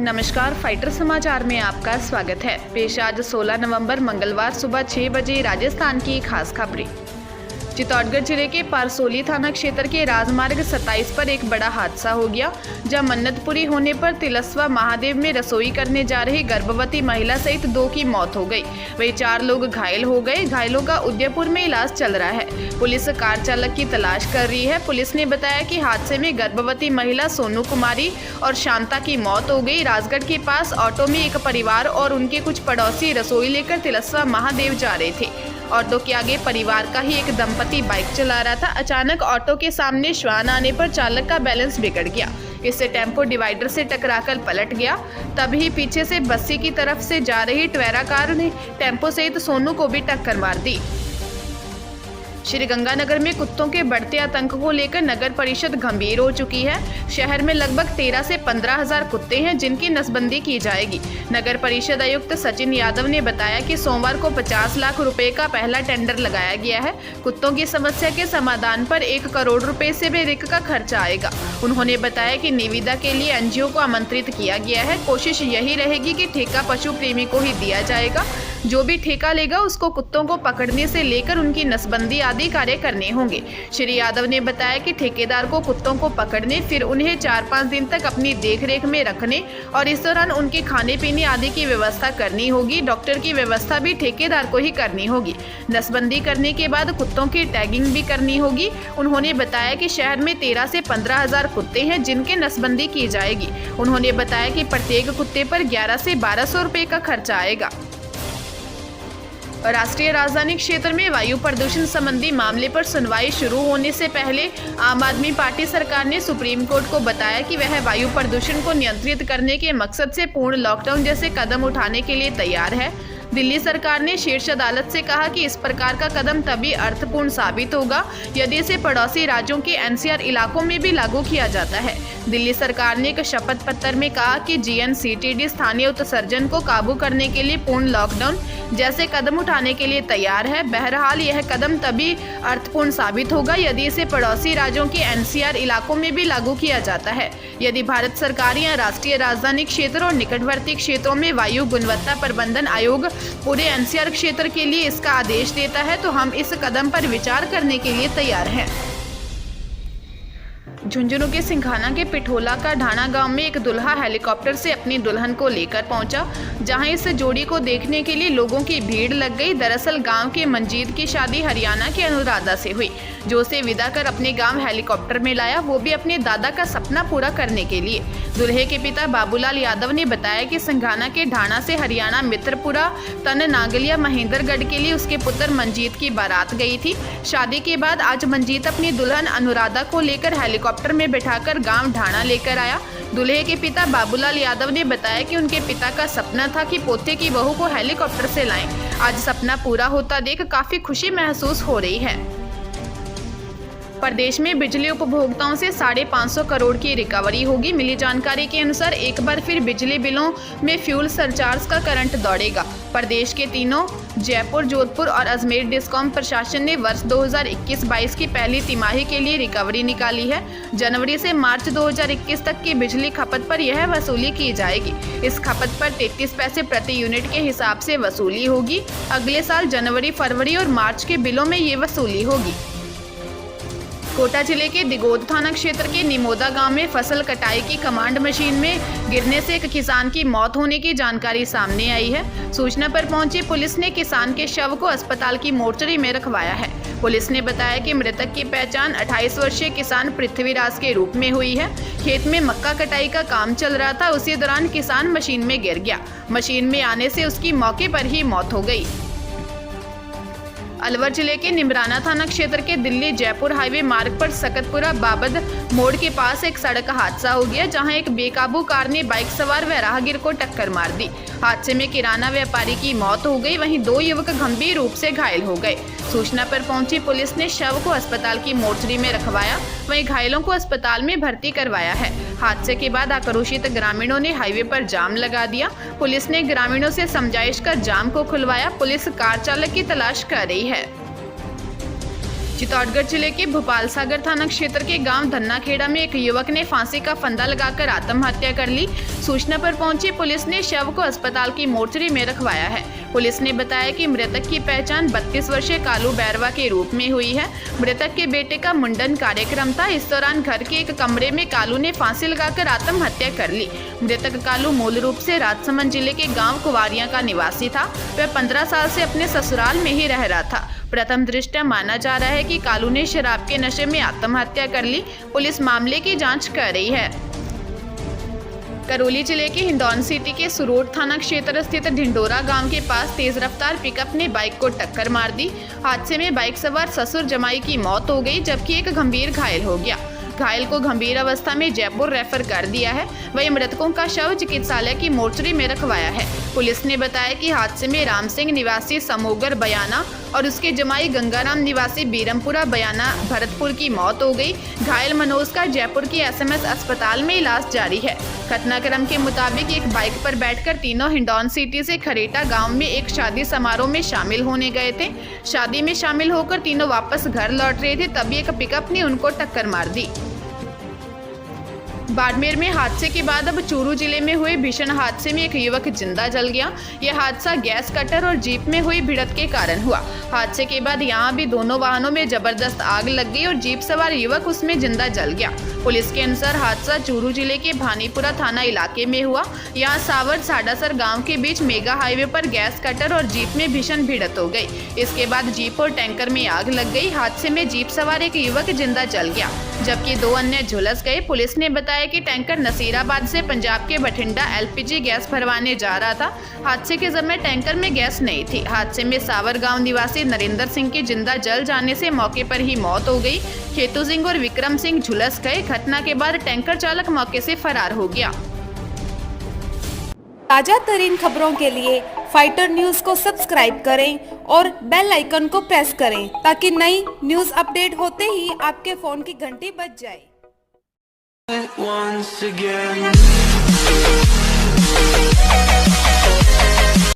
नमस्कार, फाइटर समाचार में आपका स्वागत है। पेश आज 16 नवंबर मंगलवार सुबह 6 बजे राजस्थान की खास खबरें। चित्तौड़गढ़ जिले के पारसोली थाना क्षेत्र के राजमार्ग 27 पर एक बड़ा हादसा हो गया, जहां मन्नत पूरी होने पर तिलस्वा महादेव में रसोई करने जा रही गर्भवती महिला सहित 2 की मौत हो गई। वहीं 4 लोग घायल हो गए। घायलों का उदयपुर में इलाज चल रहा है। पुलिस कार चालक की तलाश कर रही है। पुलिस ने बताया कि हादसे में गर्भवती महिला सोनू कुमारी और शांता की मौत हो गई। राजगढ़ के पास ऑटो में एक परिवार और उनके कुछ पड़ोसी रसोई लेकर तिलस्वा महादेव जा रहे थे। ऑटो के आगे परिवार का ही एक दंपति बाइक चला रहा था। अचानक ऑटो के सामने श्वान आने पर चालक का बैलेंस बिगड़ गया। इससे टेम्पो डिवाइडर से टकराकर पलट गया। तभी पीछे से बस्सी की तरफ से जा रही ट्वेरा कार ने टेम्पो सहित सोनू को भी टक्कर मार दी। श्रीगंगानगर में कुत्तों के बढ़ते आतंक को लेकर नगर परिषद गंभीर हो चुकी है। शहर में लगभग 13 से 15 हजार कुत्ते हैं, जिनकी नसबंदी की जाएगी। नगर परिषद आयुक्त सचिन यादव ने बताया कि सोमवार को 50 लाख रुपए का पहला टेंडर लगाया गया है। कुत्तों की समस्या के समाधान पर 1 करोड़ रुपए से भी अधिक का खर्चा आएगा। उन्होंने बताया कि निविदा के लिए एनजीओ को आमंत्रित किया गया है। कोशिश यही रहेगी कि ठेका पशु प्रेमी को ही दिया जाएगा। जो भी ठेका लेगा उसको कुत्तों को पकड़ने से लेकर उनकी नसबंदी आदि कार्य करने होंगे। श्री यादव ने बताया कि ठेकेदार को कुत्तों को पकड़ने, फिर उन्हें 4-5 दिन तक अपनी देखरेख में रखने और इस दौरान उनके खाने पीने आदि की व्यवस्था करनी होगी। डॉक्टर की व्यवस्था भी ठेकेदार को ही करनी होगी। नसबंदी करने के बाद कुत्तों की टैगिंग भी करनी होगी। उन्होंने बताया कि शहर में 13 से 15 हजार कुत्ते हैं, जिनके नसबंदी की जाएगी। उन्होंने बताया कि प्रत्येक कुत्ते पर 11 से 1200 रुपए का खर्चा आएगा। राष्ट्रीय राजधानी क्षेत्र में वायु प्रदूषण संबंधी मामले पर सुनवाई शुरू होने से पहले आम आदमी पार्टी सरकार ने सुप्रीम कोर्ट को बताया कि वह वायु प्रदूषण को नियंत्रित करने के मकसद से पूर्ण लॉकडाउन जैसे कदम उठाने के लिए तैयार है। दिल्ली सरकार ने शीर्ष अदालत से कहा कि इस प्रकार का कदम तभी अर्थपूर्ण साबित होगा यदि इसे पड़ोसी राज्यों के एनसीआर इलाकों में भी लागू किया जाता है। दिल्ली सरकार ने एक शपथ पत्र में कहा कि जीएनसीटीडी स्थानीय उत्सर्जन को काबू करने के लिए पूर्ण लॉकडाउन जैसे कदम उठाने के लिए तैयार है। बहरहाल यह कदम तभी अर्थपूर्ण साबित होगा यदि इसे पड़ोसी राज्यों के एनसीआर इलाकों में भी लागू किया जाता है। यदि भारत सरकार या राष्ट्रीय राजधानी क्षेत्र और निकटवर्ती क्षेत्रों में वायु गुणवत्ता प्रबंधन आयोग पूरे एनसीआर क्षेत्र के लिए इसका आदेश देता है तो हम इस कदम पर विचार करने के लिए तैयार हैं। झुंझुनू के सिंघाना के पिठोला का ढाणा गांव में एक दुल्हा हेलीकॉप्टर से अपनी दुल्हन को लेकर पहुंचा, जहां इस जोड़ी को देखने के लिए लोगों की भीड़ लग गई। दरअसल गांव के मंजीत की शादी हरियाणा के अनुराधा से हुई, जो उसे विदा कर अपने गांव हेलीकॉप्टर में लाया, वो भी अपने दादा का सपना पूरा करने के लिए। दुल्हे के पिता बाबूलाल यादव ने बताया कि सिंघाना के ढाणा से हरियाणा मित्रपुरा तन नागलिया महेंद्रगढ़ के लिए उसके पुत्र मंजीत की बारात गई थी। शादी के बाद आज मंजीत अपनी दुल्हन अनुराधा को लेकर हेलीकॉप्टर में बिठाकर गांव ढाणा लेकर आया। दूल्हे के पिता बाबूलाल यादव ने बताया कि उनके पिता का सपना था कि पोते की बहू को हेलीकॉप्टर से लाएं। आज सपना पूरा होता देख काफी खुशी महसूस हो रही है। प्रदेश में बिजली उपभोक्ताओं से 550 करोड़ की रिकवरी होगी। मिली जानकारी के अनुसार एक बार फिर बिजली बिलों में फ्यूल सरचार्ज का करंट दौड़ेगा। प्रदेश के तीनों जयपुर, जोधपुर और अजमेर डिस्कॉम प्रशासन ने वर्ष 2021-22 की पहली तिमाही के लिए रिकवरी निकाली है। जनवरी से मार्च 2021 तक की बिजली खपत पर यह वसूली की जाएगी। इस खपत पर 33 पैसे प्रति यूनिट के हिसाब से वसूली होगी। अगले साल जनवरी, फरवरी और मार्च के बिलों में ये वसूली होगी। कोटा जिले के दिगोद थाना क्षेत्र के निमोदा गांव में फसल कटाई की कमांड मशीन में गिरने से एक किसान की मौत होने की जानकारी सामने आई है। सूचना पर पहुंची पुलिस ने किसान के शव को अस्पताल की मोर्चरी में रखवाया है। पुलिस ने बताया कि मृतक की पहचान 28 वर्षीय किसान पृथ्वीराज के रूप में हुई है। खेत में मक्का कटाई का काम चल रहा था, उसी दौरान किसान मशीन में गिर गया। मशीन में आने से उसकी मौके पर ही मौत हो गई। अलवर जिले के निमराना थाना क्षेत्र के दिल्ली जयपुर हाईवे मार्ग पर सकतपुरा बाबद मोड़ के पास एक सड़क हादसा हो गया, जहां एक बेकाबू कार ने बाइक सवार व राहगीर को टक्कर मार दी। हादसे में किराना व्यापारी की मौत हो गई, वहीं 2 युवक गंभीर रूप से घायल हो गए। सूचना पर पहुंची पुलिस ने शव को अस्पताल की मोर्चरी में रखवाया, वहीं घायलों को अस्पताल में भर्ती करवाया है। हादसे के बाद आक्रोशित ग्रामीणों ने हाईवे पर जाम लगा दिया। पुलिस ने ग्रामीणों से समझाइश कर जाम को खुलवाया। पुलिस कार चालक की तलाश कर रही है। चित्तौड़गढ़ जिले के भोपाल सागर थाना क्षेत्र के गांव धन्नाखेड़ा में एक युवक ने फांसी का फंदा लगाकर आत्महत्या कर ली। सूचना पर पहुंची पुलिस ने शव को अस्पताल की मोर्चरी में रखवाया है। पुलिस ने बताया कि मृतक की पहचान 32 वर्षीय कालू बैरवा के रूप में हुई है। मृतक के बेटे का मुंडन कार्यक्रम था। इस दौरान घर के एक कमरे में कालू ने फांसी लगाकर आत्महत्या कर ली। मृतक कालू मूल रूप से राजसमंद जिले के गाँव कुवारिया का निवासी था। वह 15 साल से अपने ससुराल में ही रह रहा था। प्रथम दृष्टया माना जा रहा है कि कालू ने शराब के नशे में आत्महत्या कर ली। पुलिस मामले की जांच कर रही है। करौली जिले के हिंडौन सिटी के सुरोड थाना क्षेत्र स्थित ढिंडोरा गांव के पास तेज रफ्तार पिकअप ने बाइक को टक्कर मार दी। हादसे में बाइक सवार ससुर जमाई की मौत हो गई, जबकि एक गंभीर घायल हो गया। घायल को गंभीर अवस्था में जयपुर रेफर कर दिया है। वहीं मृतकों का शव चिकित्सालय की मोर्चरी में रखवाया है। पुलिस ने बताया कि हादसे में राम सिंह निवासी समोगर बयाना और उसके जमाई गंगाराम निवासी बीरमपुरा बयाना भरतपुर की मौत हो गई। घायल मनोज का जयपुर की एसएमएस अस्पताल में इलाज जारी है। घटनाक्रम के मुताबिक एक बाइक पर बैठकर तीनों हिंडौन सिटी से खरेटा गांव में एक शादी समारोह में शामिल होने गए थे। शादी में शामिल होकर तीनों वापस घर लौट रहे थे, तभी एक पिकअप ने उनको टक्कर मार दी। बाड़मेर में हादसे के बाद अब चूरू जिले में हुए भीषण हादसे में एक युवक जिंदा जल गया। यह हादसा गैस कटर और जीप में हुई भिड़ंत के कारण हुआ। हादसे के बाद यहां भी दोनों वाहनों में जबरदस्त आग लग गई और जीप सवार युवक उसमें जिंदा जल गया। पुलिस के अनुसार हादसा चूरू जिले के भानीपुरा थाना इलाके में हुआ। यहाँ सावर साडासर गाँव के बीच मेगा हाईवे पर गैस कटर और जीप में भीषण भिड़ंत हो गई। इसके बाद जीप और टैंकर में आग लग गई। हादसे में जीप सवार एक युवक जिंदा जल गया, जबकि 2 अन्य झुलस गए। पुलिस ने बताया कि टैंकर नसीराबाद से पंजाब के बठिंडा एलपीजी गैस भरवाने जा रहा था। हादसे के समय टैंकर में गैस नहीं थी। हादसे में सावर गांव निवासी नरेंद्र सिंह की जिंदा जल जाने से मौके पर ही मौत हो गई। खेतू सिंह और विक्रम सिंह झुलस गए। घटना के बाद टैंकर चालक मौके से फरार हो गया। ताजा तरीन खबरों के लिए फाइटर न्यूज को सब्सक्राइब करें और बेल आइकन को प्रेस करें ताकि नई न्यूज अपडेट होते ही आपके फोन की घंटी बज जाए। Once again